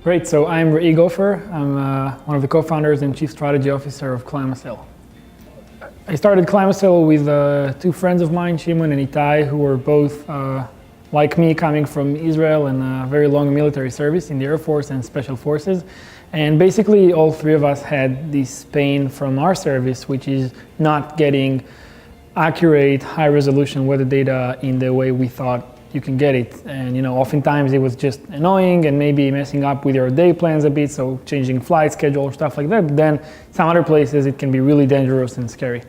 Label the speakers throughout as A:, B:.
A: Great, so I'm Rei Goffer. I'm one of the co-founders and chief strategy officer of ClimaCell. I started ClimaCell with two friends of mine, Shimon and Itai, who were both, like me, coming from Israel and a very long military service in the Air Force and Special Forces. And basically, all three of us had this pain from our service, which is not getting accurate, high-resolution weather data in the way we thought you can get it. And oftentimes it was just annoying and maybe messing up with your day plans a bit, so changing flight schedule or stuff like that. But then some other places it can be really dangerous and scary.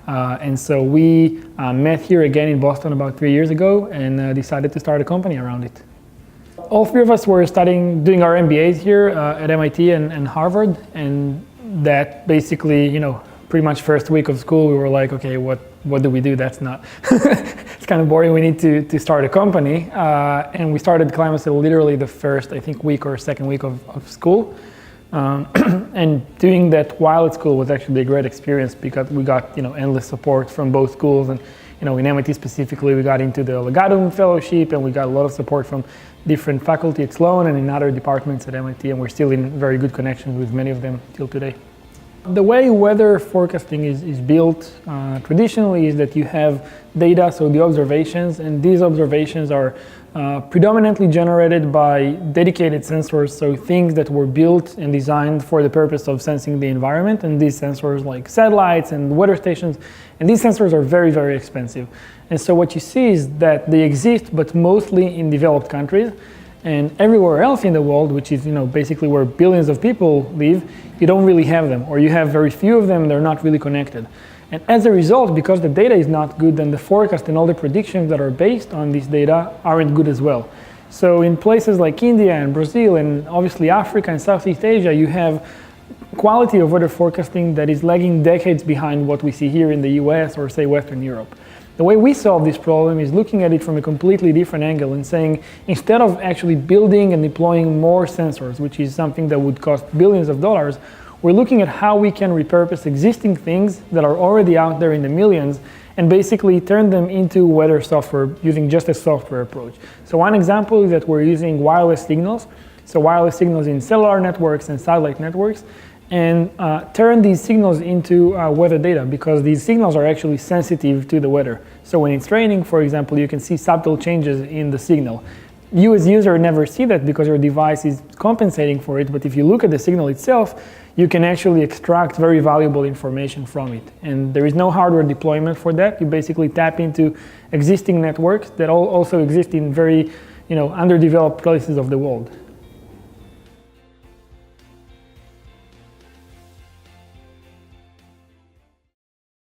A: And so we met here again in Boston about 3 years ago and decided to start a company around it. All three of us were doing our MBAs here at MIT and Harvard, and that basically, pretty much first week of school, we were like, okay, what do we do? That's not, it's kind of boring. We need to start a company. And we started ClimaCell literally the first, I think, week or second week of school. And doing that while at school was actually a great experience because we got, endless support from both schools. And, in MIT specifically, we got into the Legatum Fellowship and we got a lot of support from different faculty at Sloan and in other departments at MIT. And we're still in very good connection with many of them till today. The way weather forecasting is built traditionally is that you have data, so the observations, and these observations are predominantly generated by dedicated sensors, so things that were built and designed for the purpose of sensing the environment, and these sensors like satellites and weather stations, and these sensors are very, very expensive. And so what you see is that they exist, but mostly in developed countries. And everywhere else in the world, which is basically where billions of people live, you don't really have them, or you have very few of them, they're not really connected. And as a result, because the data is not good, then the forecast and all the predictions that are based on this data aren't good as well. So in places like India and Brazil and obviously Africa and Southeast Asia, you have quality of weather forecasting that is lagging decades behind what we see here in the US or say Western Europe. The way we solve this problem is looking at it from a completely different angle and saying, instead of actually building and deploying more sensors, which is something that would cost billions of dollars, we're looking at how we can repurpose existing things that are already out there in the millions and basically turn them into weather software using just a software approach. So one example is that we're using wireless signals, so wireless signals in cellular networks and satellite networks, and turn these signals into weather data because these signals are actually sensitive to the weather. So when it's raining, for example, you can see subtle changes in the signal. You as user never see that because your device is compensating for it, but if you look at the signal itself, you can actually extract very valuable information from it. And there is no hardware deployment for that. You basically tap into existing networks that also exist in very underdeveloped places of the world.